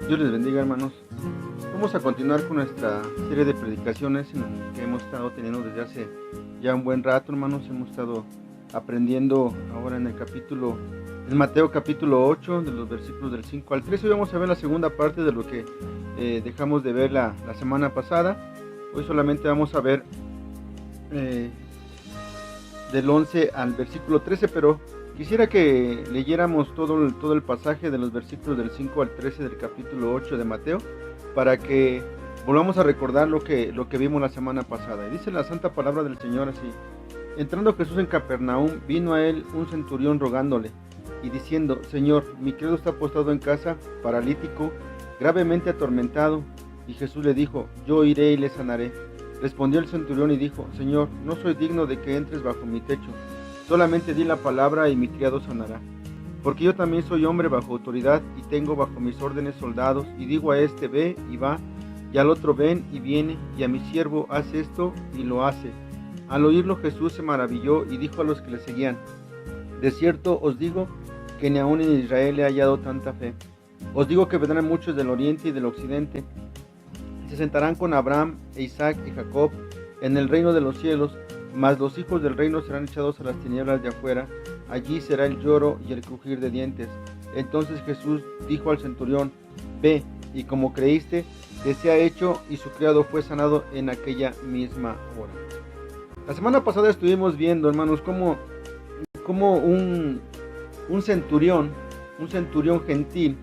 Dios les bendiga, hermanos. Vamos a continuar con nuestra serie de predicaciones que hemos estado teniendo desde hace ya un buen rato, hermanos. Hemos estado aprendiendo ahora en Mateo capítulo 8, de los versículos del 5 al 13. Hoy vamos a ver la segunda parte de lo que dejamos de ver la semana pasada. Hoy solamente vamos a ver del 11 al versículo 13, pero quisiera que leyéramos todo el pasaje de los versículos del 5 al 13 del capítulo 8 de Mateo, para que volvamos a recordar lo que vimos la semana pasada. Y dice la santa palabra del Señor así: entrando Jesús en Capernaum, vino a él un centurión rogándole y diciendo: Señor, mi criado está postrado en casa, paralítico, gravemente atormentado. Y Jesús le dijo: yo iré y le sanaré. Respondió el centurión y dijo: Señor, no soy digno de que entres bajo mi techo. Solamente di la palabra y mi criado sanará. Porque yo también soy hombre bajo autoridad y tengo bajo mis órdenes soldados, y digo a este: ve y va, y al otro: ven y viene, y a mi siervo: haz esto, y lo hace. Al oírlo Jesús se maravilló y dijo a los que le seguían: de cierto os digo que ni aun en Israel he hallado tanta fe. Os digo que vendrán muchos del oriente y del occidente, y se sentarán con Abraham, e Isaac y Jacob en el reino de los cielos, mas los hijos del reino serán echados a las tinieblas de afuera. Allí será el lloro y el crujir de dientes. Entonces Jesús dijo al centurión: ve, y como creíste, te sea hecho. Y su criado fue sanado en aquella misma hora. La semana pasada estuvimos viendo, hermanos, cómo un centurión gentil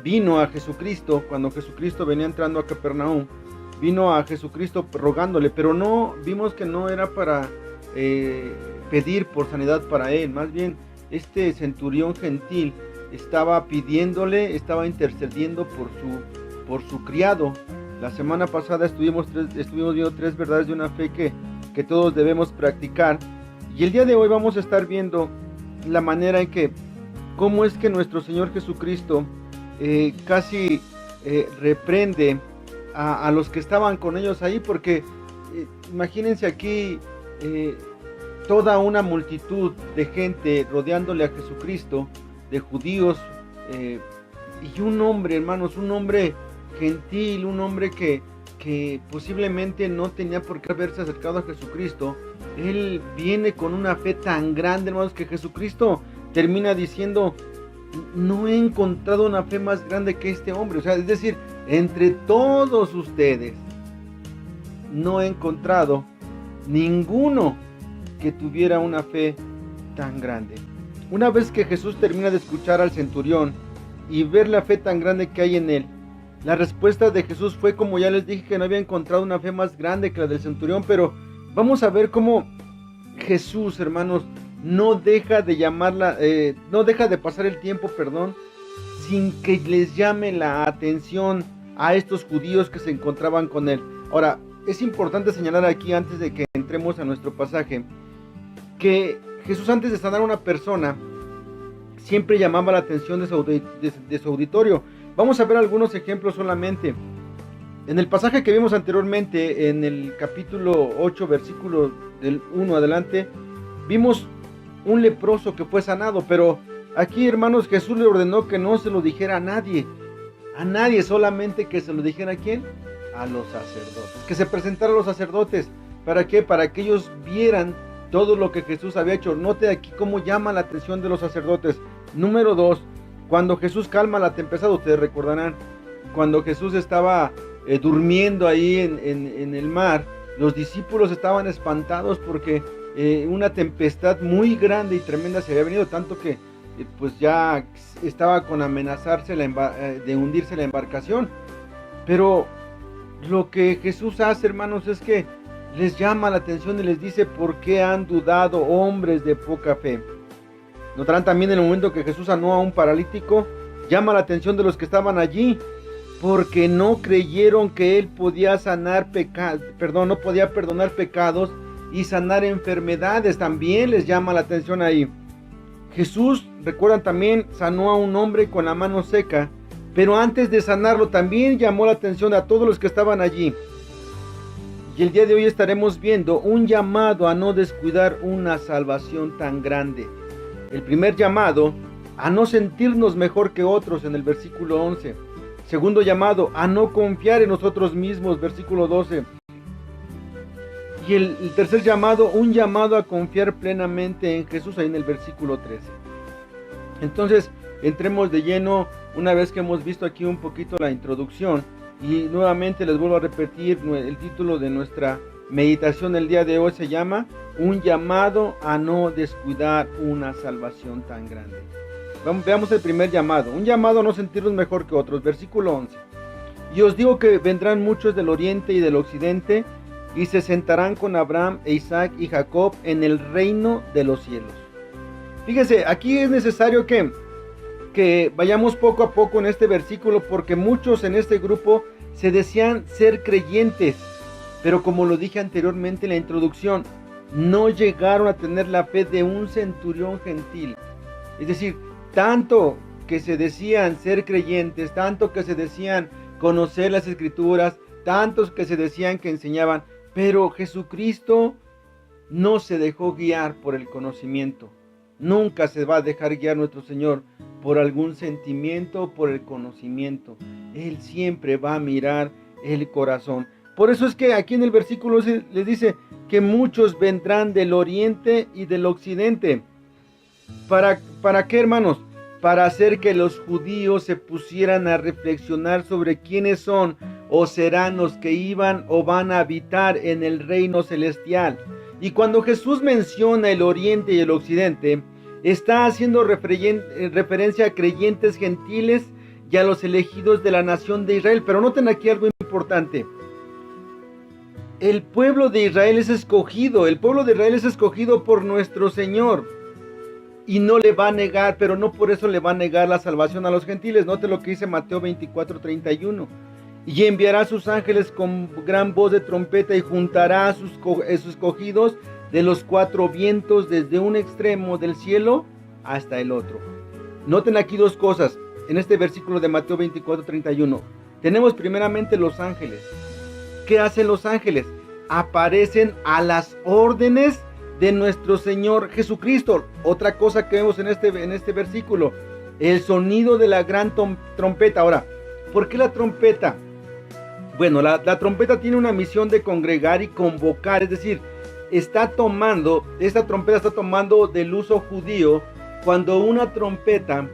vino a Jesucristo. Cuando Jesucristo venía entrando a Capernaum, vino a Jesucristo rogándole, pero no vimos que no era para pedir por sanidad para él. Más bien, este centurión gentil estaba pidiéndole, estaba intercediendo por su criado. La semana pasada estuvimos viendo 3 verdades de una fe que todos debemos practicar, y el día de hoy vamos a estar viendo la manera en que, cómo es que nuestro Señor Jesucristo casi reprende a los que estaban con ellos ahí, porque imagínense aquí toda una multitud de gente rodeándole a Jesucristo, de judíos, y un hombre, hermanos, un hombre gentil, un hombre que posiblemente no tenía por qué haberse acercado a Jesucristo. Él viene con una fe tan grande, hermanos, que Jesucristo termina diciendo: no he encontrado una fe más grande que este hombre. O sea, es decir, entre todos ustedes no he encontrado ninguno que tuviera una fe tan grande. Una vez que Jesús termina de escuchar al centurión y ver la fe tan grande que hay en él, la respuesta de Jesús fue, como ya les dije, que no había encontrado una fe más grande que la del centurión. Pero vamos a ver cómo Jesús, hermanos, no deja de pasar el tiempo, sin que les llame la atención a estos judíos que se encontraban con él. Ahora, es importante señalar aquí, antes de que entremos a nuestro pasaje, que Jesús, antes de sanar a una persona, siempre llamaba la atención de su auditorio. Vamos a ver algunos ejemplos solamente. En el pasaje que vimos anteriormente, en el capítulo 8, versículo del 1 adelante, vimos un leproso que fue sanado, pero aquí, hermanos, Jesús le ordenó que no se lo dijera a nadie, solamente que se lo dijera ¿a quién? A los sacerdotes, que se presentara a los sacerdotes. ¿Para qué? Para que ellos vieran todo lo que Jesús había hecho. Note aquí cómo llama la atención de los sacerdotes. Número 2, cuando Jesús calma la tempestad, ustedes recordarán, cuando Jesús estaba durmiendo ahí en el mar, los discípulos estaban espantados porque una tempestad muy grande y tremenda se había venido, tanto que pues ya estaba con amenazarse de hundirse la embarcación. Pero lo que Jesús hace, hermanos, es que les llama la atención y les dice: ¿por qué han dudado, hombres de poca fe? Notarán también, en el momento que Jesús sanó a un paralítico, llama la atención de los que estaban allí, porque no creyeron que él podía no podía perdonar pecados y sanar enfermedades. También les llama la atención ahí. Jesús, recuerdan, también sanó a un hombre con la mano seca, pero antes de sanarlo también llamó la atención a todos los que estaban allí. Y el día de hoy estaremos viendo un llamado a no descuidar una salvación tan grande. El primer llamado a no sentirnos mejor que otros en el versículo 11. Segundo llamado, a no confiar en nosotros mismos, versículo 12. Y el tercer llamado, un llamado a confiar plenamente en Jesús, ahí en el versículo 13. Entonces, entremos de lleno una vez que hemos visto aquí un poquito la introducción. Y nuevamente les vuelvo a repetir, el título de nuestra meditación el día de hoy se llama Un llamado a no descuidar una salvación tan grande. Veamos el primer llamado, un llamado a no sentirnos mejor que otros, versículo 11. Y os digo que vendrán muchos del oriente y del occidente, y se sentarán con Abraham e Isaac y Jacob en el reino de los cielos. Fíjese, aquí es necesario que vayamos poco a poco en este versículo, porque muchos en este grupo se decían ser creyentes, pero como lo dije anteriormente en la introducción, no llegaron a tener la fe de un centurión gentil. Es decir, tanto que se decían ser creyentes, tanto que se decían conocer las escrituras, tantos que se decían que enseñaban, pero Jesucristo no se dejó guiar por el conocimiento. Nunca se va a dejar guiar nuestro Señor por algún sentimiento o por el conocimiento. Él siempre va a mirar el corazón. Por eso es que aquí en el versículo les dice que muchos vendrán del oriente y del occidente. ¿Para qué, hermanos? Para hacer que los judíos se pusieran a reflexionar sobre quiénes son o serán los que iban o van a habitar en el reino celestial. Y cuando Jesús menciona el oriente y el occidente, está haciendo referencia a creyentes gentiles y a los elegidos de la nación de Israel. Pero noten aquí algo importante. El pueblo de Israel es escogido, el pueblo de Israel es escogido por nuestro Señor. Y no le va a negar, pero no por eso le va a negar la salvación a los gentiles. Note lo que dice Mateo 24:31. Y enviará a sus ángeles con gran voz de trompeta y juntará a sus escogidos de los cuatro vientos desde un extremo del cielo hasta el otro. Noten aquí dos cosas en este versículo de Mateo 24:31. Tenemos primeramente los ángeles. ¿Qué hacen los ángeles? Aparecen a las órdenes de nuestro Señor Jesucristo. Otra cosa que vemos en este versículo, el sonido de la gran trompeta. Ahora, ¿por qué la trompeta? Bueno, la trompeta tiene una misión de congregar y convocar, es decir, esta trompeta está tomando del uso judío. Cuando una trompeta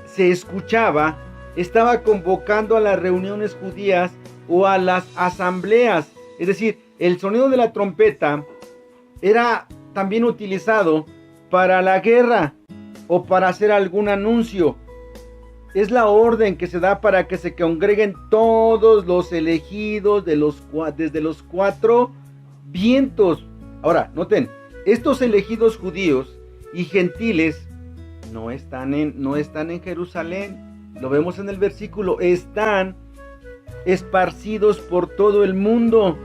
se escuchaba, estaba convocando a las reuniones judías o a las asambleas. Es decir, el sonido de la trompeta era también utilizado para la guerra o para hacer algún anuncio. Es la orden que se da para que se congreguen todos los elegidos desde los cuatro vientos. Ahora, noten, estos elegidos judíos y gentiles no están en Jerusalén. Lo vemos en el versículo, están esparcidos por todo el mundo.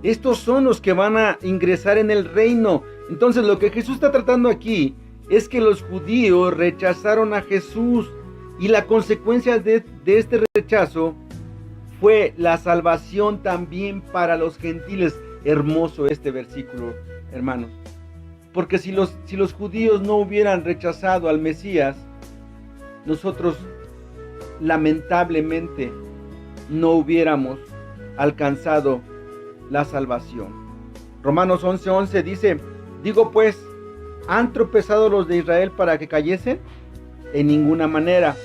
Estos son los que van a ingresar en el reino. Entonces lo que Jesús está tratando aquí es que los judíos rechazaron a Jesús y la consecuencia de este rechazo fue la salvación también para los gentiles. Hermoso este versículo, hermanos. Porque si los judíos no hubieran rechazado al Mesías, nosotros lamentablemente no hubiéramos alcanzado la salvación. Romanos 11:11 dice, digo pues, ¿han tropezado los de Israel para que cayesen? En ninguna manera,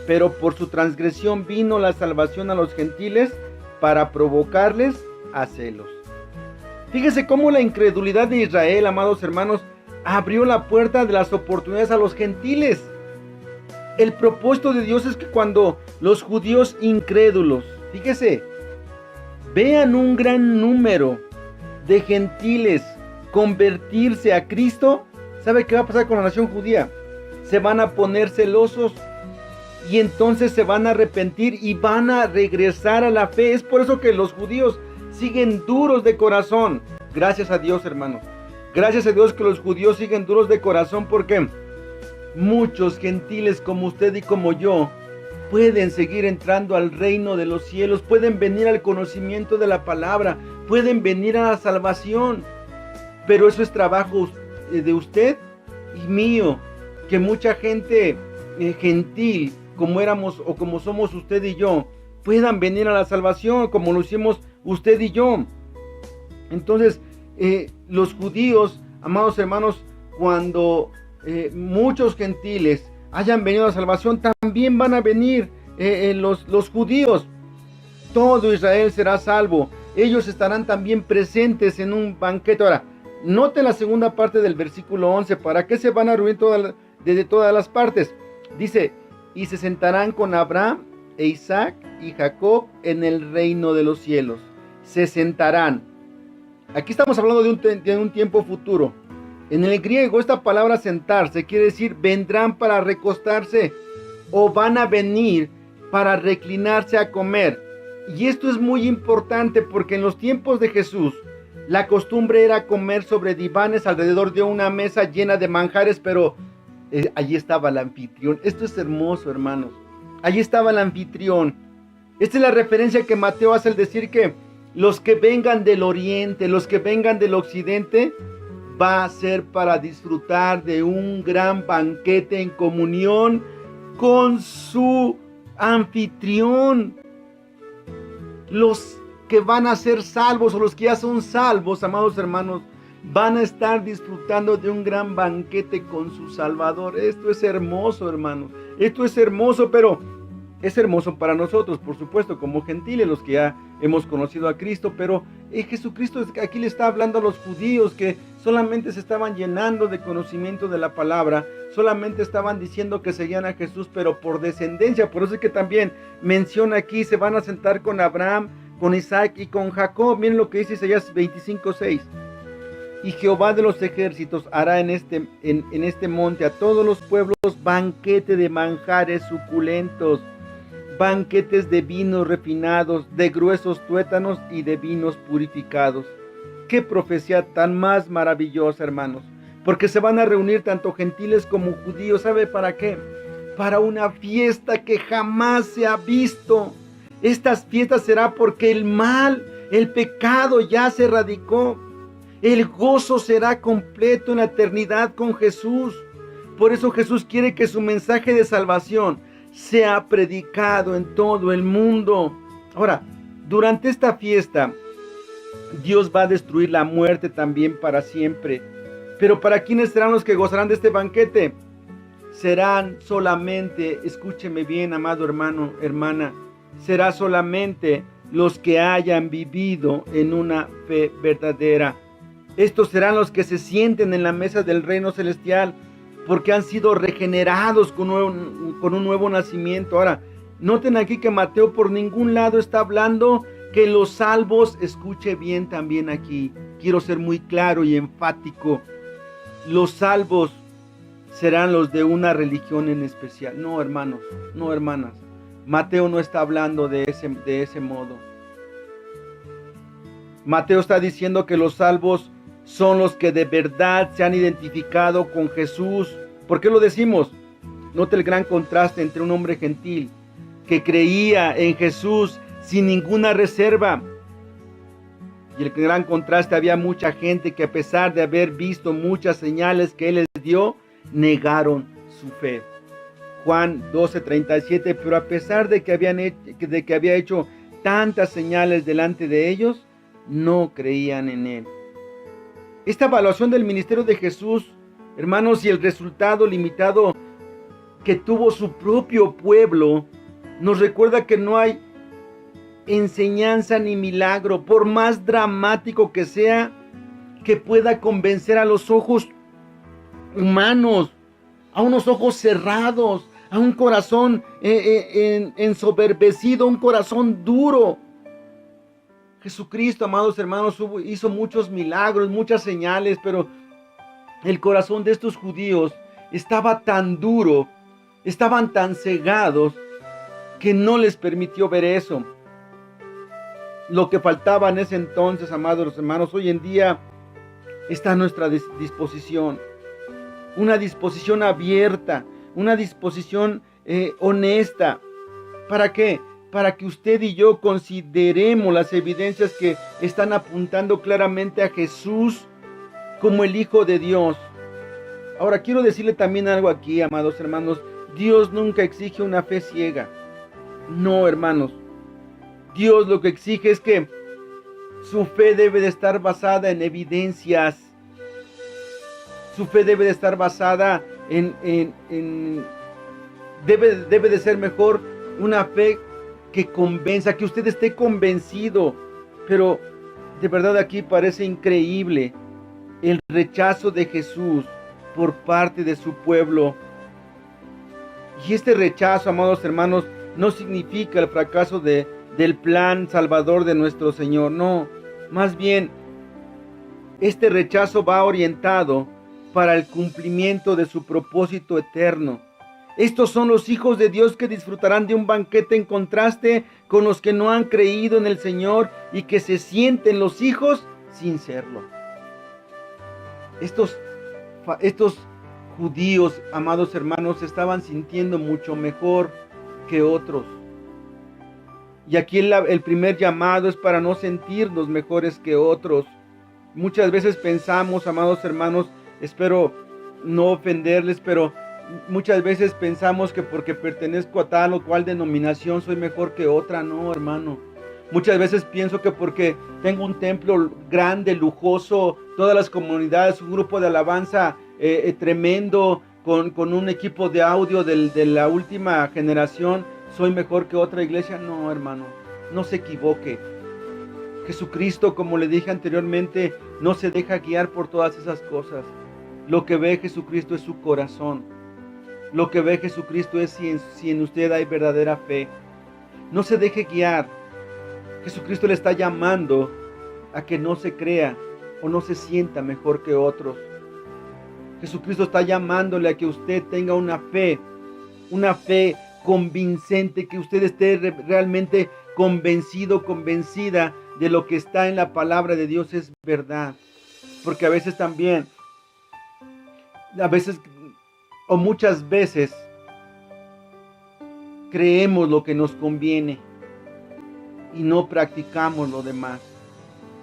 pero por su transgresión vino la salvación a los gentiles para provocarles a celos. Fíjese cómo la incredulidad de Israel, amados hermanos, abrió la puerta de las oportunidades a los gentiles. El propósito de Dios es que cuando los judíos incrédulos, fíjese, vean un gran número de gentiles convertirse a Cristo, ¿sabe qué va a pasar con la nación judía? Se van a poner celosos y entonces se van a arrepentir y van a regresar a la fe. Es por eso que los judíos siguen duros de corazón. Gracias a Dios, hermanos. Gracias a Dios que los judíos siguen duros de corazón, porque muchos gentiles como usted y como yo pueden seguir entrando al reino de los cielos, pueden venir al conocimiento de la palabra, pueden venir a la salvación. Pero eso es trabajo de usted y mío, que mucha gente gentil, como éramos o como somos usted y yo, puedan venir a la salvación, como lo hicimos usted y yo. Entonces, los judíos, amados hermanos, cuando muchos gentiles hayan venido a la salvación, también van a venir los judíos. Todo Israel será salvo. Ellos estarán también presentes en un banquete. Ahora, noten la segunda parte del versículo 11. ¿Para qué se van a reunir desde todas las partes? Dice, y se sentarán con Abraham e Isaac y Jacob en el reino de los cielos. Se sentarán. Aquí estamos hablando de un tiempo futuro. En el griego, esta palabra sentarse quiere decir vendrán para recostarse o van a venir para reclinarse a comer. Y esto es muy importante porque en los tiempos de Jesús la costumbre era comer sobre divanes alrededor de una mesa llena de manjares, pero allí estaba el anfitrión. Esto es hermoso, hermanos. Allí estaba el anfitrión. Esta es la referencia que Mateo hace al decir que los que vengan del oriente, los que vengan del occidente, va a ser para disfrutar de un gran banquete en comunión con su anfitrión. Los que van a ser salvos o los que ya son salvos, amados hermanos, van a estar disfrutando de un gran banquete con su Salvador. Esto es hermoso, hermanos. Esto es hermoso, pero es hermoso para nosotros, por supuesto, como gentiles, los que ya hemos conocido a Cristo, pero Jesucristo aquí le está hablando a los judíos que solamente se estaban llenando de conocimiento de la palabra, solamente estaban diciendo que seguían a Jesús, pero por descendencia. Por eso es que también menciona aquí, se van a sentar con Abraham, con Isaac y con Jacob. Miren lo que dice Isaías 25:6. Y Jehová de los ejércitos hará en este monte a todos los pueblos banquete de manjares suculentos, banquetes de vinos refinados, de gruesos tuétanos y de vinos purificados. Qué profecía tan más maravillosa, hermanos, porque se van a reunir tanto gentiles como judíos. ¿Sabe para qué? Para una fiesta que jamás se ha visto. Estas fiestas será porque el mal, el pecado ya se erradicó. El gozo será completo en la eternidad con Jesús. Por eso Jesús quiere que su mensaje de salvación sea predicado en todo el mundo. Ahora, durante esta fiesta, Dios va a destruir la muerte también para siempre. Pero ¿para quiénes serán los que gozarán de este banquete? Serán solamente, escúcheme bien, amado hermano, hermana, será solamente los que hayan vivido en una fe verdadera. Estos serán los que se sienten en la mesa del reino celestial, porque han sido regenerados con un nuevo nacimiento. Ahora, noten aquí que Mateo por ningún lado está hablando que los salvos, escuche bien también aquí, quiero ser muy claro y enfático, los salvos serán los de una religión en especial. No, hermanos, no, hermanas, Mateo no está hablando de ese modo. Mateo está diciendo que los salvos son los que de verdad se han identificado con Jesús. ¿Por qué lo decimos? Nota el gran contraste entre un hombre gentil que creía en Jesús sin ninguna reserva. Y el gran contraste, había mucha gente que a pesar de haber visto muchas señales que Él les dio, negaron su fe. Juan 12:37, pero a pesar de que había hecho tantas señales delante de ellos, no creían en Él. Esta evaluación del ministerio de Jesús, hermanos, y el resultado limitado que tuvo su propio pueblo, nos recuerda que no hay enseñanza ni milagro, por más dramático que sea, que pueda convencer a los ojos humanos, a unos ojos cerrados, a un corazón ensoberbecido, un corazón duro. Jesucristo, amados hermanos, hizo muchos milagros, muchas señales, pero el corazón de estos judíos estaba tan duro, estaban tan cegados, que no les permitió ver eso. Lo que faltaba en ese entonces, amados hermanos, hoy en día está a nuestra disposición. Una disposición abierta, una disposición honesta. ¿Para qué? Para que usted y yo consideremos las evidencias que están apuntando claramente a Jesús como el Hijo de Dios. Ahora quiero decirle también algo aquí, amados hermanos. Dios nunca exige una fe ciega. No, hermanos. Dios lo que exige es que su fe debe de estar basada en evidencias. Su fe debe de estar basada debe de ser mejor una fe que convenza, que usted esté convencido. Pero de verdad aquí parece increíble el rechazo de Jesús por parte de su pueblo. Y este rechazo, amados hermanos, no significa el fracaso del plan salvador de nuestro Señor. No, más bien, este rechazo va orientado para el cumplimiento de su propósito eterno. Estos son los hijos de Dios que disfrutarán de un banquete en contraste con los que no han creído en el Señor y que se sienten los hijos sin serlo. Estos judíos, amados hermanos, se estaban sintiendo mucho mejor que otros. Y aquí el primer llamado es para no sentirnos mejores que otros. Muchas veces pensamos, amados hermanos, espero no ofenderles, pero muchas veces pensamos que porque pertenezco a tal o cual denominación soy mejor que otra. No, hermano. Muchas veces pienso que porque tengo un templo grande, lujoso, todas las comunidades, un grupo de alabanza tremendo, con un equipo de audio de la última generación, soy mejor que otra iglesia. No, hermano, no se equivoque. Jesucristo, como le dije anteriormente, no se deja guiar por todas esas cosas. Lo que ve Jesucristo es su corazón. Lo que ve Jesucristo es si en usted hay verdadera fe. No se deje guiar. Jesucristo le está llamando a que no se crea o no se sienta mejor que otros. Jesucristo está llamándole a que usted tenga una fe convincente, que usted esté realmente convencido, convencida de lo que está en la palabra de Dios es verdad. Porque a veces también, o muchas veces, creemos lo que nos conviene y no practicamos lo demás.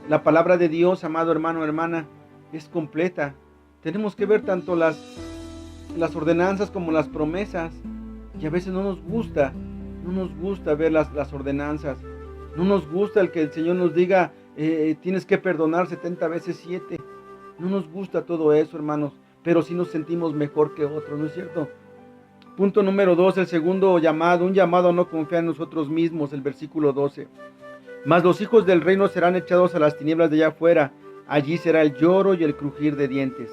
La palabra de Dios, amado hermano, hermana, es completa. Tenemos que ver tanto las ordenanzas como las promesas. Y a veces no nos gusta ver las ordenanzas. No nos gusta el que el Señor nos diga, tienes que perdonar 70 veces 7. No nos gusta todo eso, hermanos, pero sí nos sentimos mejor que otros, ¿no es cierto? Punto número 2, el segundo llamado, un llamado a no confiar en nosotros mismos, el versículo 12. Mas los hijos del reino serán echados a las tinieblas de allá afuera, allí será el lloro y el crujir de dientes.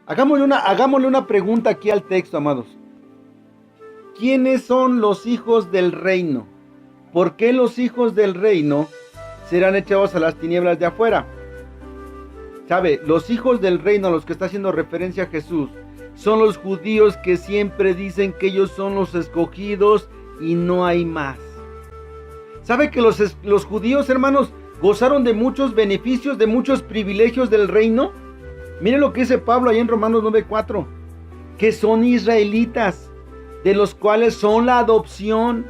Hagámosle una pregunta aquí al texto, amados. ¿Quiénes son los hijos del reino? ¿Por qué los hijos del reino serán echados a las tinieblas de afuera? ¿Sabe? Los hijos del reino a los que está haciendo referencia Jesús son los judíos que siempre dicen que ellos son los escogidos y no hay más. ¿Sabe que los judíos, hermanos, gozaron de muchos beneficios, de muchos privilegios del reino? Miren lo que dice Pablo ahí en Romanos 9:4, que son israelitas, de los cuales son la adopción,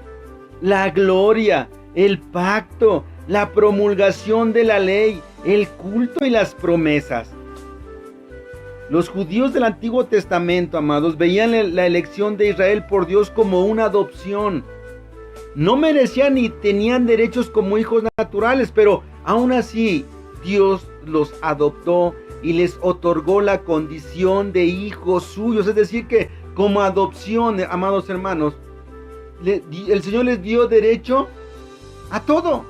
la gloria, el pacto, la promulgación de la ley, el culto y las promesas. Los judíos del Antiguo Testamento, amados, veían la elección de Israel por Dios como una adopción. No merecían ni tenían derechos como hijos naturales, pero aún así Dios los adoptó y les otorgó la condición de hijos suyos. Es decir, que como adopción, amados hermanos, el Señor les dio derecho a todo.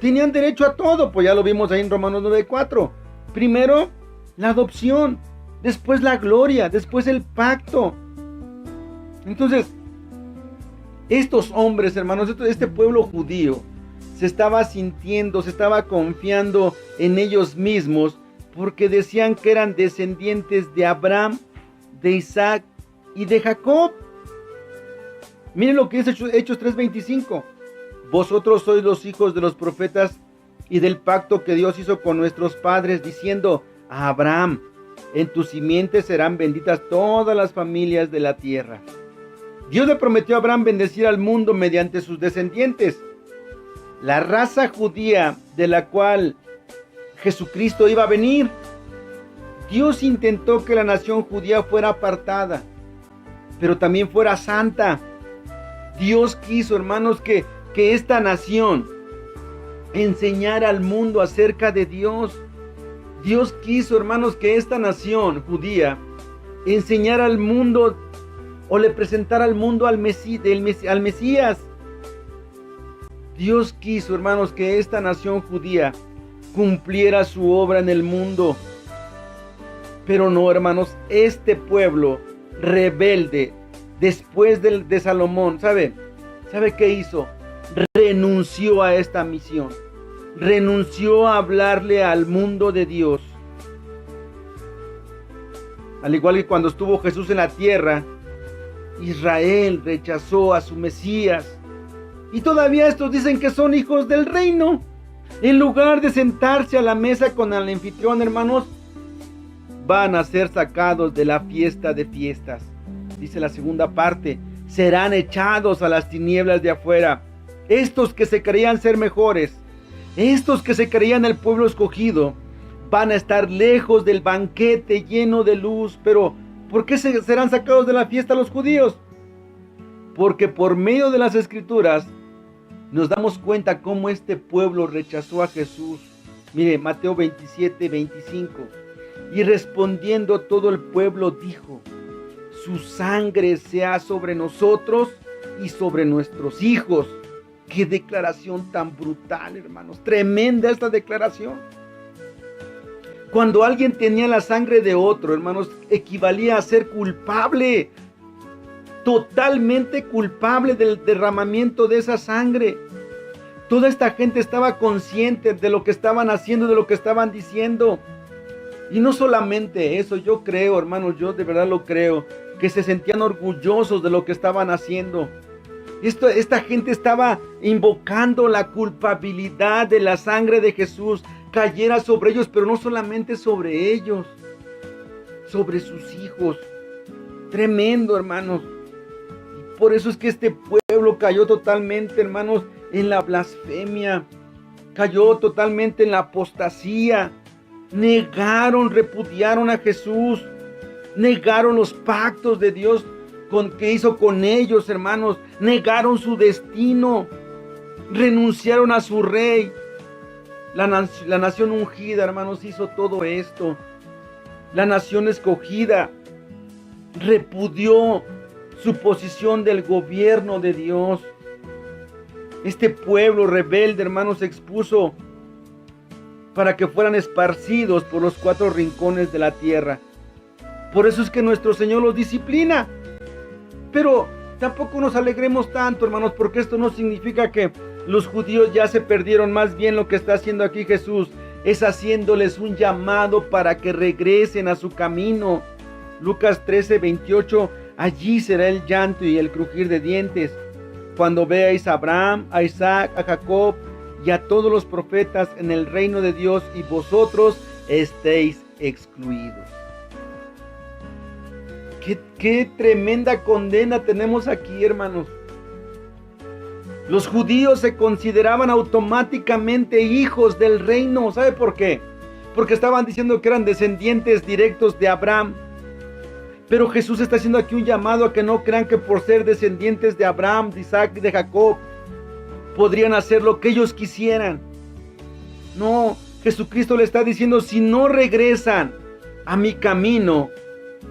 Tenían derecho a todo, pues ya lo vimos ahí en Romanos 9:4. Primero la adopción, después la gloria, después el pacto. Entonces, estos hombres, hermanos, este pueblo judío se estaba sintiendo, se estaba confiando en ellos mismos, porque decían que eran descendientes de Abraham, de Isaac y de Jacob. Miren lo que dice Hechos 3:25. Vosotros sois los hijos de los profetas y del pacto que Dios hizo con nuestros padres, diciendo a Abraham, en tu simiente serán benditas todas las familias de la tierra. Dios le prometió a Abraham bendecir al mundo mediante sus descendientes. La raza judía de la cual Jesucristo iba a venir. Dios intentó que la nación judía fuera apartada, pero también fuera santa. Dios quiso, hermanos, que esta nación enseñara al mundo acerca de Dios. Dios quiso, hermanos, que esta nación judía enseñara al mundo o le presentara al mundo al Mesías. Dios quiso, hermanos, que esta nación judía cumpliera su obra en el mundo. Pero no, hermanos, este pueblo rebelde, después de Salomón, ¿sabe qué hizo? Renunció a esta misión. Renunció a hablarle al mundo de Dios. Al igual que cuando estuvo Jesús en la tierra, Israel rechazó a su Mesías. Y todavía estos dicen que son hijos del reino. En lugar de sentarse a la mesa con el anfitrión, hermanos, van a ser sacados de la fiesta de fiestas. Dice la segunda parte, serán echados a las tinieblas de afuera. Estos que se creían ser mejores, estos que se creían el pueblo escogido, van a estar lejos del banquete lleno de luz. Pero, ¿por qué serán sacados de la fiesta los judíos? Porque por medio de las Escrituras nos damos cuenta cómo este pueblo rechazó a Jesús. Mire, Mateo 27, 25. Y respondiendo todo el pueblo dijo, su sangre sea sobre nosotros y sobre nuestros hijos. Qué declaración tan brutal, hermanos. Tremenda esta declaración. Cuando alguien tenía la sangre de otro, hermanos, equivalía a ser culpable. Totalmente culpable del derramamiento de esa sangre. Toda esta gente estaba consciente de lo que estaban haciendo, de lo que estaban diciendo. Y no solamente eso, yo creo, hermanos, yo de verdad lo creo, que se sentían orgullosos de lo que estaban haciendo. Esta gente estaba invocando la culpabilidad de la sangre de Jesús cayera sobre ellos, pero no solamente sobre ellos, sobre sus hijos. Tremendo, hermanos. Y por eso es que este pueblo cayó totalmente, hermanos, en la blasfemia, cayó totalmente en la apostasía. Negaron, repudiaron a Jesús, negaron los pactos de Dios que hizo con ellos, hermanos, negaron su destino, renunciaron a su rey. La nación ungida, hermanos, hizo todo esto. La nación escogida repudió su posición del gobierno de Dios. Este pueblo rebelde, hermanos, se expuso para que fueran esparcidos por los 4 rincones de la tierra. Por eso es que nuestro Señor los disciplina. Pero tampoco nos alegremos tanto, hermanos, porque esto no significa que los judíos ya se perdieron. Más bien lo que está haciendo aquí Jesús es haciéndoles un llamado para que regresen a su camino. Lucas 13, 28, allí será el llanto y el crujir de dientes, cuando veáis a Abraham, a Isaac, a Jacob y a todos los profetas en el reino de Dios, y vosotros estéis excluidos. Qué tremenda condena tenemos aquí, hermanos. Los judíos se consideraban automáticamente hijos del reino. ¿Sabe por qué? Porque estaban diciendo que eran descendientes directos de Abraham. Pero Jesús está haciendo aquí un llamado a que no crean que por ser descendientes de Abraham, de Isaac y de Jacob podrían hacer lo que ellos quisieran. No, Jesucristo le está diciendo, si no regresan a mi camino,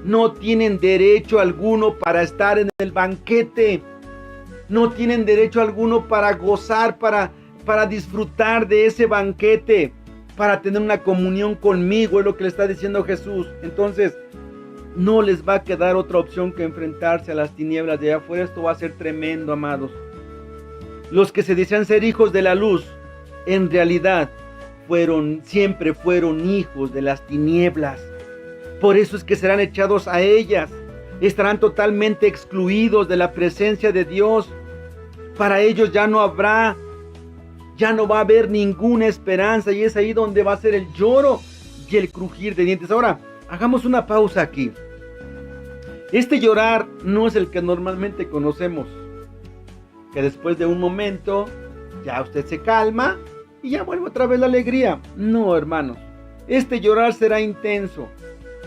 no tienen derecho alguno para estar en el banquete. No tienen derecho alguno para gozar, para disfrutar de ese banquete, para tener una comunión conmigo, es lo que le está diciendo Jesús. Entonces, no les va a quedar otra opción que enfrentarse a las tinieblas de allá afuera. Esto va a ser tremendo, amados. Los que se desean ser hijos de la luz, en realidad siempre fueron hijos de las tinieblas. Por eso es que serán echados a ellas. Estarán totalmente excluidos de la presencia de Dios. Para ellos ya no va a haber ninguna esperanza, y es ahí donde va a ser el lloro y el crujir de dientes. Ahora, hagamos una pausa aquí. Este llorar no es el que normalmente conocemos, que después de un momento ya usted se calma y ya vuelve otra vez la alegría. No, hermanos, este llorar será intenso.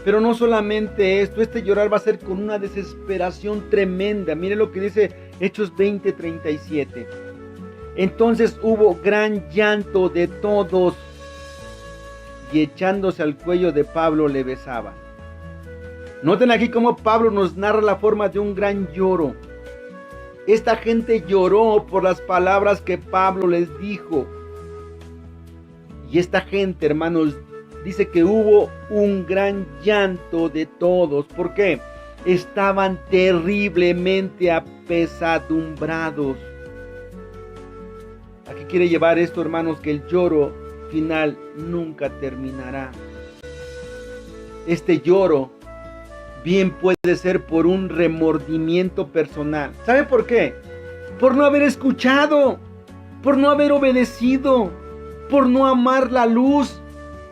Pero no solamente esto, este llorar va a ser con una desesperación tremenda. Mire lo que dice Hechos 20:37. Entonces hubo gran llanto de todos, y echándose al cuello de Pablo le besaban. Noten aquí cómo Pablo nos narra la forma de un gran lloro. Esta gente lloró por las palabras que Pablo les dijo. Y esta gente, hermanos, dice que hubo un gran llanto de todos. ¿Por qué? Estaban terriblemente apesadumbrados. ¿A qué quiere llevar esto, hermanos? Que el lloro final nunca terminará. Este lloro bien puede ser por un remordimiento personal. ¿Sabe por qué? Por no haber escuchado, por no haber obedecido, por no amar la luz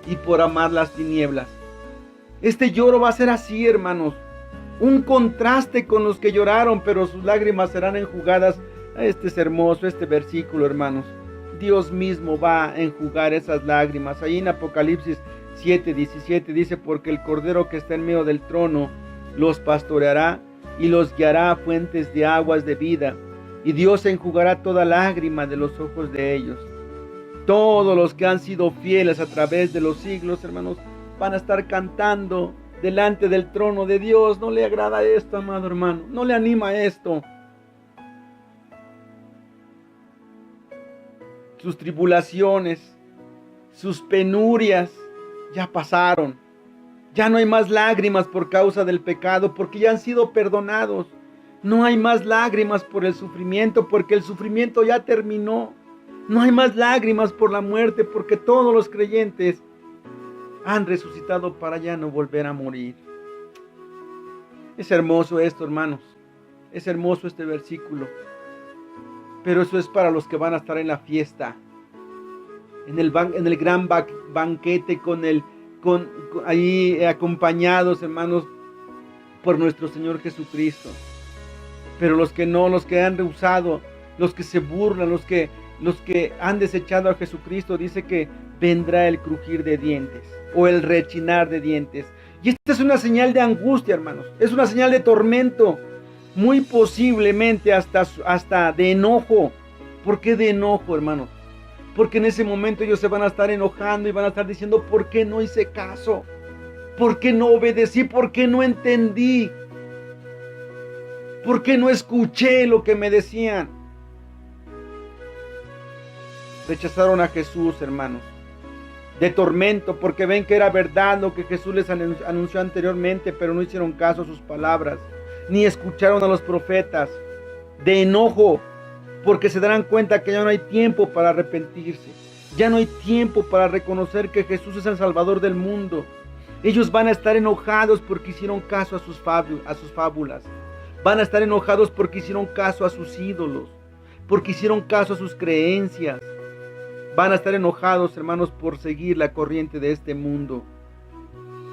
y por amar las tinieblas. Este lloro va a ser así, hermanos. Un contraste con los que lloraron, pero sus lágrimas serán enjugadas. Este es hermoso, este versículo, hermanos. Dios mismo va a enjugar esas lágrimas. Ahí en Apocalipsis 7:17 dice: porque el Cordero que está en medio del trono los pastoreará y los guiará a fuentes de aguas de vida. Y Dios enjugará toda lágrima de los ojos de ellos. Todos los que han sido fieles a través de los siglos, hermanos, van a estar cantando delante del trono de Dios. ¿No le agrada esto, amado hermano? ¿No le anima esto? Sus tribulaciones, sus penurias ya pasaron. Ya no hay más lágrimas por causa del pecado, porque ya han sido perdonados. No hay más lágrimas por el sufrimiento, porque el sufrimiento ya terminó. No hay más lágrimas por la muerte, porque todos los creyentes han resucitado para ya no volver a morir. Es hermoso esto, hermanos. Es hermoso este versículo. Pero eso es para los que van a estar en la fiesta, en el gran banquete ahí acompañados, hermanos, por nuestro Señor Jesucristo. Pero los que no, los que han rehusado, los que se burlan, los que han desechado a Jesucristo, dice que vendrá el crujir de dientes o el rechinar de dientes. Y esta es una señal de angustia, hermanos. Es una señal de tormento. Muy posiblemente hasta de enojo. ¿Por qué de enojo, hermanos? Porque en ese momento ellos se van a estar enojando y van a estar diciendo: ¿por qué no hice caso? ¿Por qué no obedecí? ¿Por qué no entendí? ¿Por qué no escuché lo que me decían? Rechazaron a Jesús, hermanos. De tormento, porque ven que era verdad lo que Jesús les anunció anteriormente, pero no hicieron caso a sus palabras, ni escucharon a los profetas. De enojo, porque se darán cuenta que ya no hay tiempo para arrepentirse. Ya no hay tiempo para reconocer que Jesús es el Salvador del mundo. Ellos van a estar enojados porque hicieron caso a sus fábulas. Van a estar enojados porque hicieron caso a sus ídolos, porque hicieron caso a sus creencias. Van a estar enojados, hermanos, por seguir la corriente de este mundo.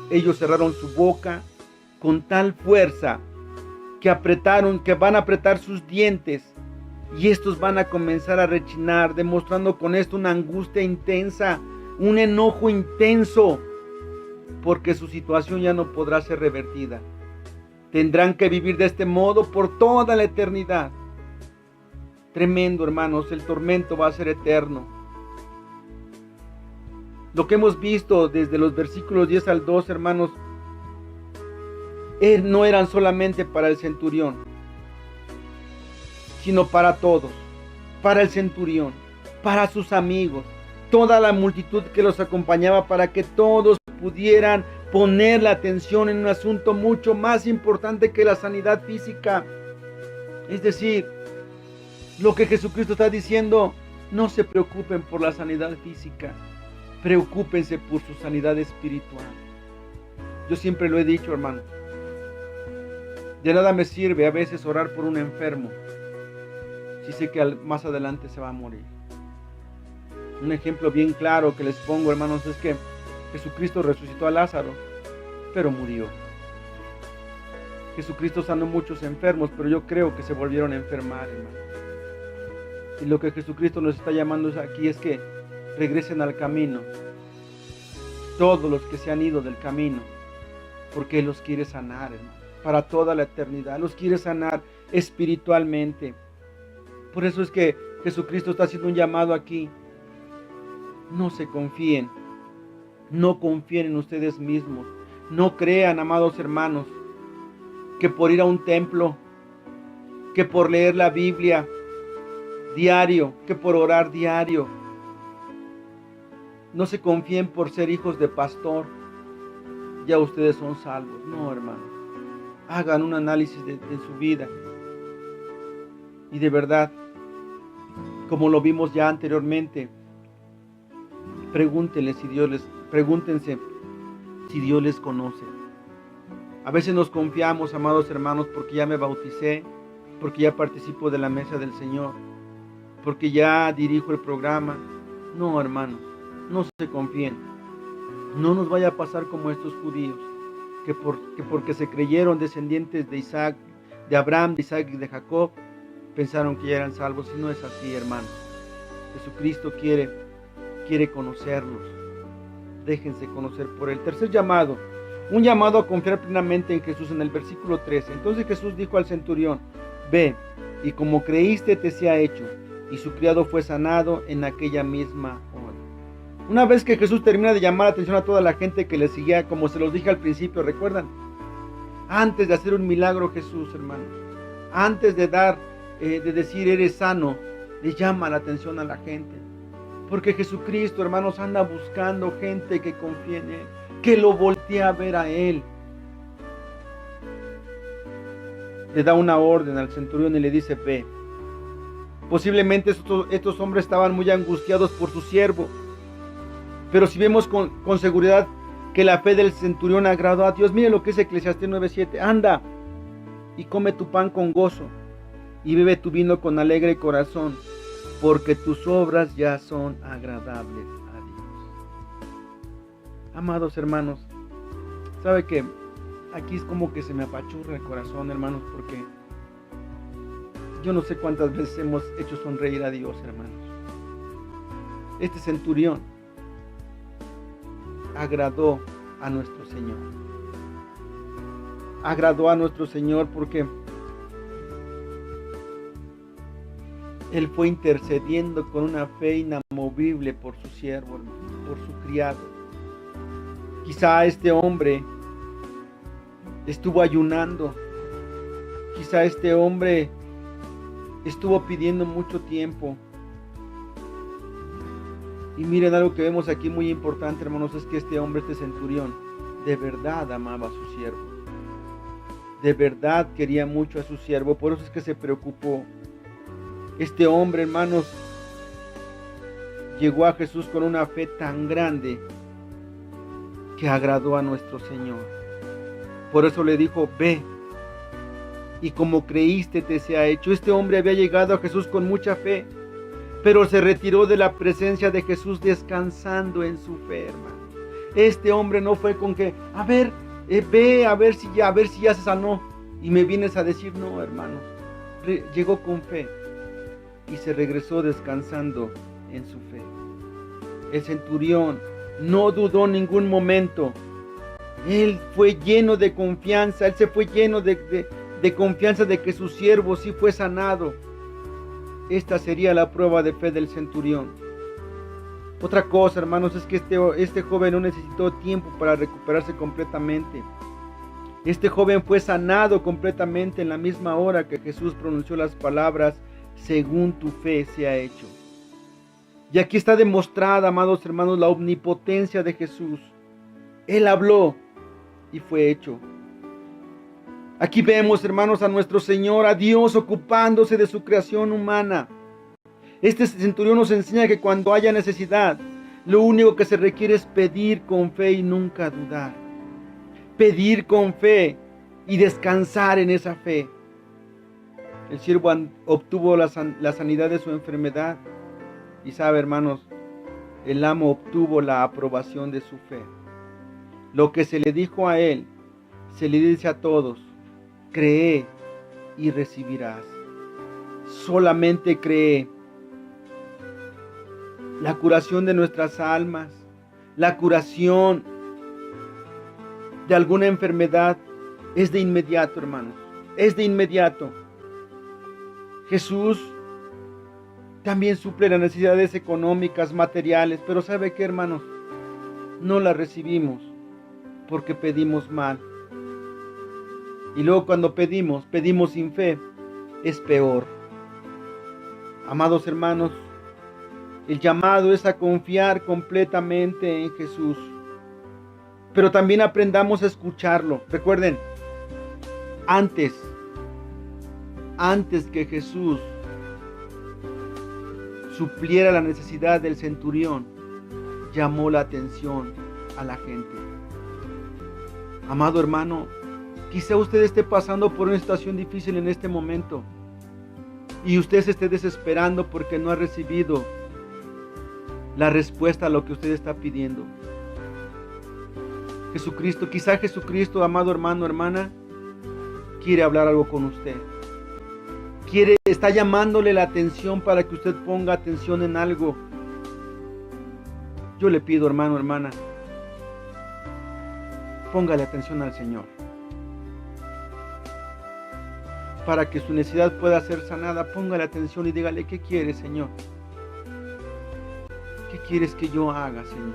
Ellos cerraron su boca con tal fuerza que van a apretar sus dientes, y estos van a comenzar a rechinar, demostrando con esto una angustia intensa, un enojo intenso, porque su situación ya no podrá ser revertida. Tendrán que vivir de este modo por toda la eternidad. Tremendo, hermanos, el tormento va a ser eterno. Lo que hemos visto desde los versículos 10 al 12, hermanos, no eran solamente para el centurión, sino para todos, para el centurión, para sus amigos, toda la multitud que los acompañaba, para que todos pudieran poner la atención en un asunto mucho más importante que la sanidad física. Es decir, lo que Jesucristo está diciendo: no se preocupen por la sanidad física, preocúpense por su sanidad espiritual. Yo siempre lo he dicho, hermano. De nada me sirve a veces orar por un enfermo si sé que más adelante se va a morir. Un ejemplo bien claro que les pongo, hermanos, es que Jesucristo resucitó a Lázaro, pero murió. Jesucristo sanó muchos enfermos, pero yo creo que se volvieron a enfermar, hermano. Y lo que Jesucristo nos está llamando aquí es que regresen al camino. Todos los que se han ido del camino, porque Él los quiere sanar, hermano, para toda la eternidad. Los quiere sanar espiritualmente. Por eso es que Jesucristo está haciendo un llamado aquí. No se confíen. No confíen en ustedes mismos. No crean, amados hermanos, que por ir a un templo, que por leer la Biblia diario, que por orar diario. No se confíen por ser hijos de pastor, ya ustedes son salvos. No, hermanos. Hagan un análisis de su vida. Y de verdad, como lo vimos ya anteriormente, pregúntense si Dios les conoce. A veces nos confiamos, amados hermanos, porque ya me bauticé, porque ya participo de la mesa del Señor, porque ya dirijo el programa. No, hermanos, no se confíen. No nos vaya a pasar como estos judíos, que porque se creyeron descendientes de Isaac, de Abraham, de Isaac y de Jacob, pensaron que ya eran salvos. Y no es así, hermanos. Jesucristo quiere conocerlos. Déjense conocer por Él. Tercer llamado, un llamado a confiar plenamente en Jesús, en el versículo 13. Entonces Jesús dijo al centurión: ve, y como creíste te sea hecho. Y su criado fue sanado en aquella misma hora. Una vez que Jesús termina de llamar la atención a toda la gente que le seguía, como se los dije al principio, ¿recuerdan? Antes de hacer un milagro, Jesús, hermanos, antes de decir eres sano, le llama la atención a la gente. Porque Jesucristo, hermanos, anda buscando gente que confíe en Él, que lo voltee a ver a Él. Le da una orden al centurión y le dice: ve. Posiblemente estos hombres estaban muy angustiados por su siervo. Pero si vemos con seguridad que la fe del centurión agradó a Dios, mire lo que dice Eclesiastés 9:7. Anda y come tu pan con gozo y bebe tu vino con alegre corazón, porque tus obras ya son agradables a Dios. Amados hermanos, ¿sabe que aquí es como que se me apachurra el corazón, hermanos? Porque yo no sé cuántas veces hemos hecho sonreír a Dios, hermanos. Este centurión agradó a nuestro Señor. Agradó a nuestro Señor porque Él fue intercediendo con una fe inamovible por su siervo, por su criado. Quizá este hombre estuvo ayunando. Quizá este hombre estuvo pidiendo mucho tiempo. Y miren, algo que vemos aquí muy importante, hermanos, es que este hombre, este centurión, de verdad amaba a su siervo. De verdad quería mucho a su siervo. Por eso es que se preocupó. Este hombre, hermanos, llegó a Jesús con una fe tan grande que agradó a nuestro Señor. Por eso le dijo: ve, y como creíste te sea hecho. Este hombre había llegado a Jesús con mucha fe, pero se retiró de la presencia de Jesús descansando en su fe, hermano. Este hombre no fue con que, ve, a ver si ya se sanó y me vienes a decir. No, hermanos. Llegó con fe y se regresó descansando en su fe. El centurión no dudó en ningún momento. Él fue lleno de confianza. Él se fue lleno de confianza de que su siervo sí fue sanado. Esta sería la prueba de fe del centurión. Otra cosa, hermanos, es que este joven no necesitó tiempo para recuperarse completamente. Este joven fue sanado completamente en la misma hora que Jesús pronunció las palabras: según tu fe sea hecho. Y aquí está demostrada, amados hermanos, la omnipotencia de Jesús. Él habló y fue hecho. Aquí vemos, hermanos, a nuestro Señor, a Dios ocupándose de su creación humana. Este centurión nos enseña que cuando haya necesidad, lo único que se requiere es pedir con fe y nunca dudar. Pedir con fe y descansar en esa fe. El siervo obtuvo la sanidad de su enfermedad. Y sabe, hermanos, el amo obtuvo la aprobación de su fe. Lo que se le dijo a él, se le dice a todos: cree y recibirás. Solamente cree. La curación de nuestras almas, la curación de alguna enfermedad, es de inmediato, hermanos. Es de inmediato. Jesús también suple las necesidades económicas, materiales, pero ¿sabe qué, hermanos? No las recibimos porque pedimos mal. Y luego cuando pedimos sin fe, es peor. Amados hermanos, el llamado es a confiar completamente en Jesús. Pero también aprendamos a escucharlo. Recuerden, antes que Jesús supliera la necesidad del centurión, llamó la atención a la gente. Amado hermano, quizá usted esté pasando por una situación difícil en este momento y usted se esté desesperando porque no ha recibido la respuesta a lo que usted está pidiendo. Quizá Jesucristo, amado hermano, hermana, quiere hablar algo con usted. Está llamándole la atención para que usted ponga atención en algo. Yo le pido, hermano, hermana, póngale atención al Señor, para que su necesidad pueda ser sanada. Póngale atención y dígale: ¿qué quieres, Señor? ¿Qué quieres que yo haga, Señor?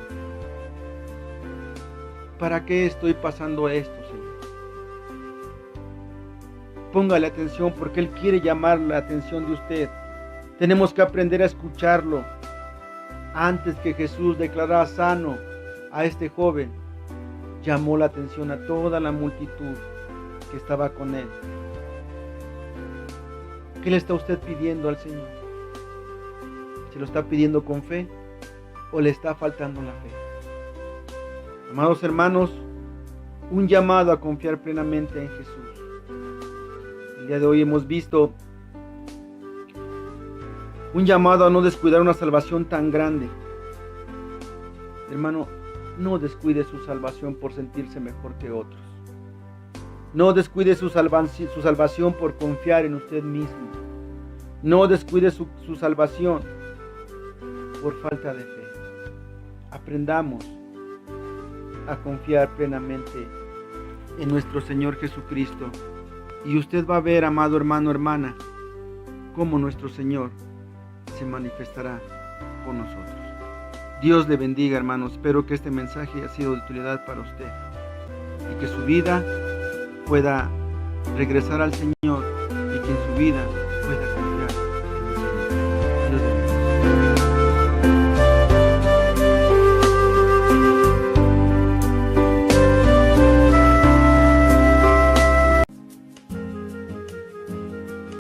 ¿Para qué estoy pasando esto, Señor? Póngale atención porque Él quiere llamar la atención de usted. Tenemos que aprender a escucharlo. Antes que Jesús declarara sano a este joven, llamó la atención a toda la multitud que estaba con Él. ¿Qué le está usted pidiendo al Señor? ¿Se lo está pidiendo con fe o le está faltando la fe? Amados hermanos, un llamado a confiar plenamente en Jesús. El día de hoy hemos visto un llamado a no descuidar una salvación tan grande. Hermano, no descuide su salvación por sentirse mejor que otros. No descuide su salvación por confiar en usted mismo. No descuide su salvación por falta de fe. Aprendamos a confiar plenamente en nuestro Señor Jesucristo. Y usted va a ver, amado hermano, hermana, cómo nuestro Señor se manifestará con nosotros. Dios le bendiga, hermano. Espero que este mensaje haya sido de utilidad para usted y que su vida pueda regresar al Señor y que en su vida